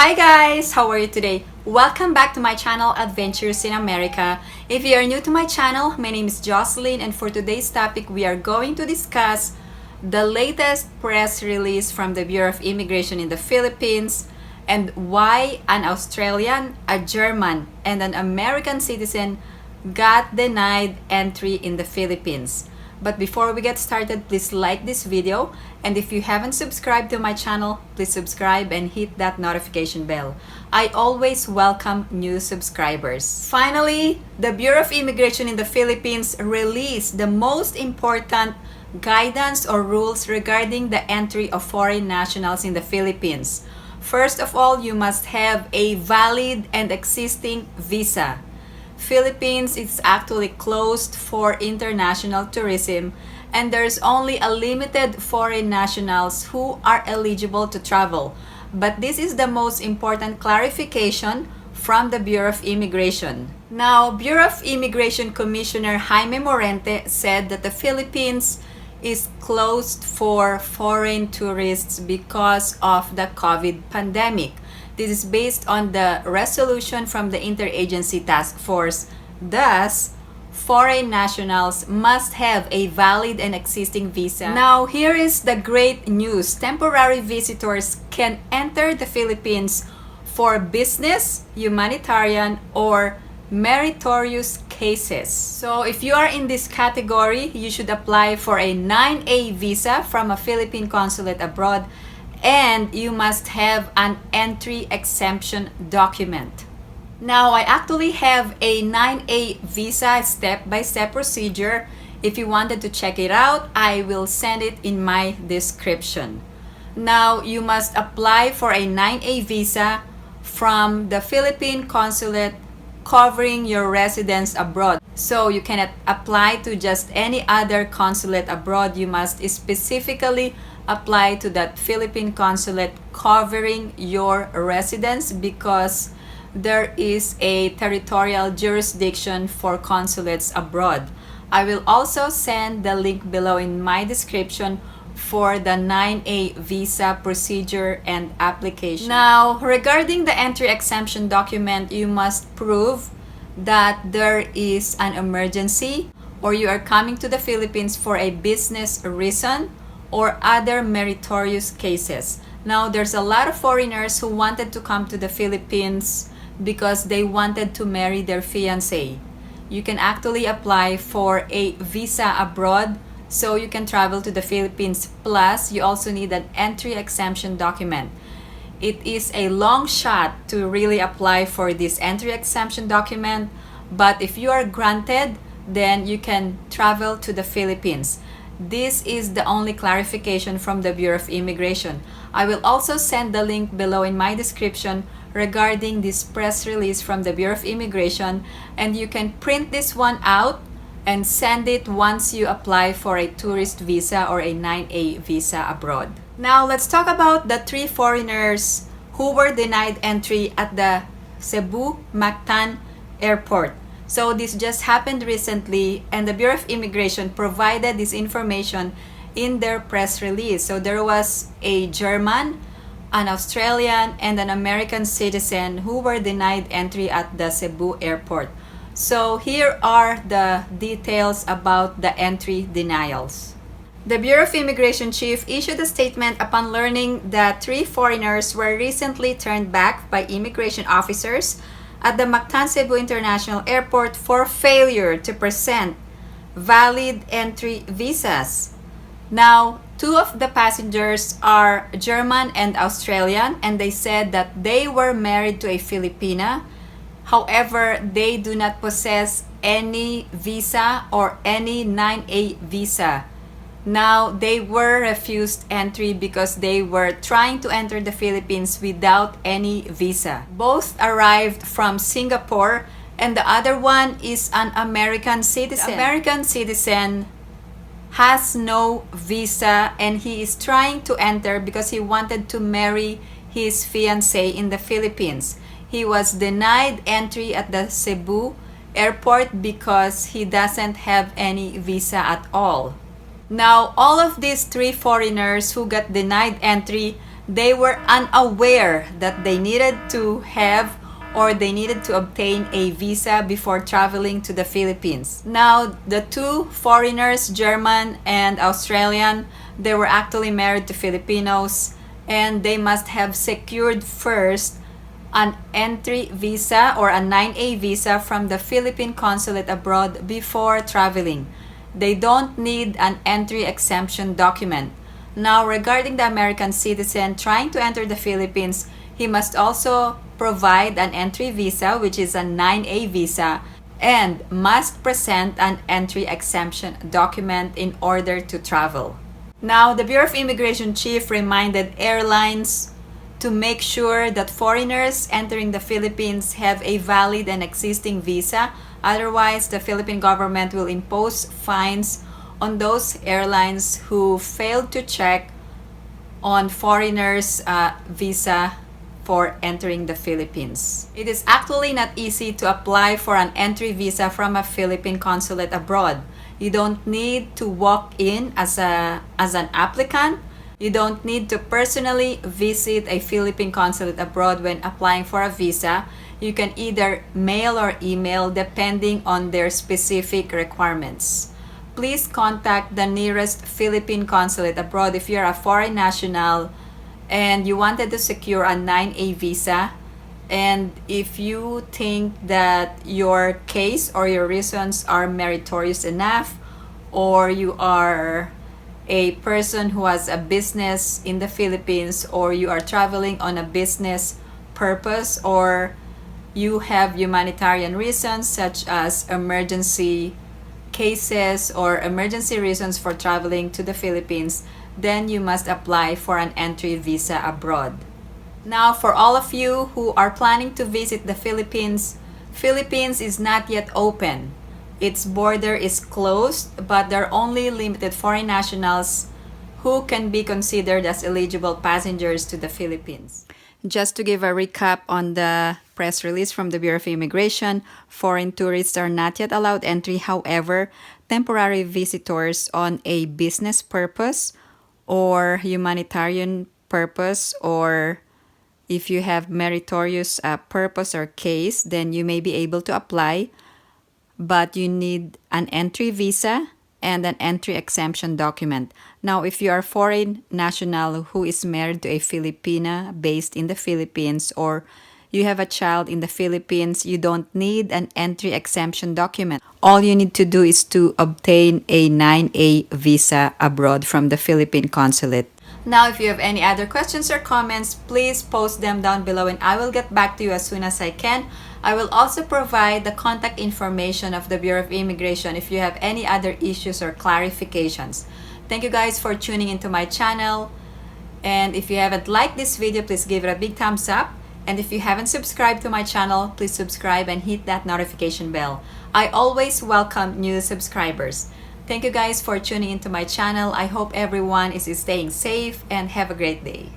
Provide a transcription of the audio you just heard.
Hi guys! How are you today? Welcome back to my channel, Adventures in America. If you are new to my channel, my name is Jocelyn, and for today's topic, we are going to discuss the latest press release from the Bureau of Immigration in the Philippines and why an Australian, a German, and an American citizen got denied entry in the Philippines. But before we get started, please like this video, and if you haven't subscribed to my channel, please subscribe and hit that notification bell. I always welcome new subscribers. Finally, the Bureau of Immigration in the Philippines released the most important guidance or rules regarding the entry of foreign nationals in the Philippines. First of all, you must have a valid and existing visa. Philippines is actually closed for international tourism, and there's only a limited foreign nationals who are eligible to travel. But this is the most important clarification from the Bureau of Immigration. Now, Bureau of Immigration Commissioner Jaime Morente said that the Philippines is closed for foreign tourists because of the COVID pandemic. This is based on the resolution from the Interagency Task Force. Thus, foreign nationals must have a valid and existing visa. Now, here is the great news. Temporary visitors can enter the Philippines for business, humanitarian, or meritorious cases. So, if you are in this category, you should apply for a 9A visa from a Philippine consulate abroad, and you must have an entry exemption document. Now, I actually have a 9A visa step-by-step procedure. If you wanted to check it out, I will send it in my description. Now, you must apply for a 9A visa from the Philippine consulate covering your residence abroad. So you cannot apply to just any other consulate abroad. You must specifically apply to that Philippine consulate covering your residence, because there is a territorial jurisdiction for consulates abroad. I will also send the link below in my description for the 9A visa procedure and application. Now, regarding the entry exemption document, you must prove that there is an emergency, or you are coming to the Philippines for a business reason, or other meritorious cases. Now, there's a lot of foreigners who wanted to come to the Philippines because they wanted to marry their fiancé. You can actually apply for a visa abroad so you can travel to the Philippines. Plus, you also need an entry exemption document. It is a long shot to really apply for this entry exemption document, but if you are granted, then you can travel to the Philippines. This is the only clarification from the Bureau of Immigration. I will also send the link below in my description regarding this press release from the Bureau of Immigration, and you can print this one out and send it once you apply for a tourist visa or a 9A visa abroad. Now, let's talk about the 3 foreigners who were denied entry at the Cebu Mactan Airport. So this just happened recently, and the Bureau of Immigration provided this information in their press release. So there was a German, an Australian, and an American citizen who were denied entry at the Cebu Airport. So here are the details about the entry denials. The Bureau of Immigration chief issued a statement upon learning that 3 foreigners were recently turned back by immigration officers at the Mactan Cebu International Airport for failure to present valid entry visas. Now, 2 of the passengers are German and Australian, and they said that they were married to a Filipina. However, they do not possess any visa or any 9A visa. Now, they were refused entry because they were trying to enter the Philippines without any visa. Both arrived from Singapore, and the other one is an American citizen. The American citizen has no visa, and he is trying to enter because he wanted to marry his fiancée in the Philippines. He was denied entry at the Cebu Airport because he doesn't have any visa at all. Now, all of these 3 foreigners who got denied entry, they were unaware that they needed to have or they needed to obtain a visa before traveling to the Philippines. Now, the two foreigners, German and Australian, they were actually married to Filipinos, and they must have secured first an entry visa or a 9A visa from the Philippine consulate abroad before traveling. They don't need an entry exemption document. Now, regarding the American citizen trying to enter the Philippines, he must also provide an entry visa, which is a 9A visa, and must present an entry exemption document in order to travel. Now, the Bureau of Immigration chief reminded airlines to make sure that foreigners entering the Philippines have a valid and existing visa. Otherwise, the Philippine government will impose fines on those airlines who failed to check on foreigners' visa for entering the Philippines. It is actually not easy to apply for an entry visa from a Philippine consulate abroad. You don't need to walk in as an applicant. You don't need to personally visit a Philippine consulate abroad when applying for a visa. You can either mail or email depending on their specific requirements. Please contact the nearest Philippine consulate abroad if you're a foreign national and you wanted to secure a 9A visa, and if you think that your case or your reasons are meritorious enough, or you are a person who has a business in the Philippines, or you are traveling on a business purpose, or you have humanitarian reasons such as emergency cases or emergency reasons for traveling to the Philippines, then you must apply for an entry visa abroad. Now, for all of you who are planning to visit the Philippines, Philippines is not yet open. Its border is closed, but there are only limited foreign nationals who can be considered as eligible passengers to the Philippines. Just to give a recap on the press release from the Bureau of Immigration, foreign tourists are not yet allowed entry. However, temporary visitors on a business purpose or humanitarian purpose, or if you have meritorious purpose or case, then you may be able to apply, but you need an entry visa and an entry exemption document. Now, if you are a foreign national who is married to a Filipina based in the Philippines, or you have a child in the Philippines, you don't need an entry exemption document. All you need to do is to obtain a 9A visa abroad from the Philippine consulate. Now, if you have any other questions or comments, please post them down below and I will get back to you as soon as I can. I will also provide the contact information of the Bureau of Immigration if you have any other issues or clarifications. Thank you guys for tuning into my channel. And if you haven't liked this video, please give it a big thumbs up. And if you haven't subscribed to my channel, please subscribe and hit that notification bell. I always welcome new subscribers. Thank you guys for tuning into my channel. I hope everyone is staying safe and have a great day.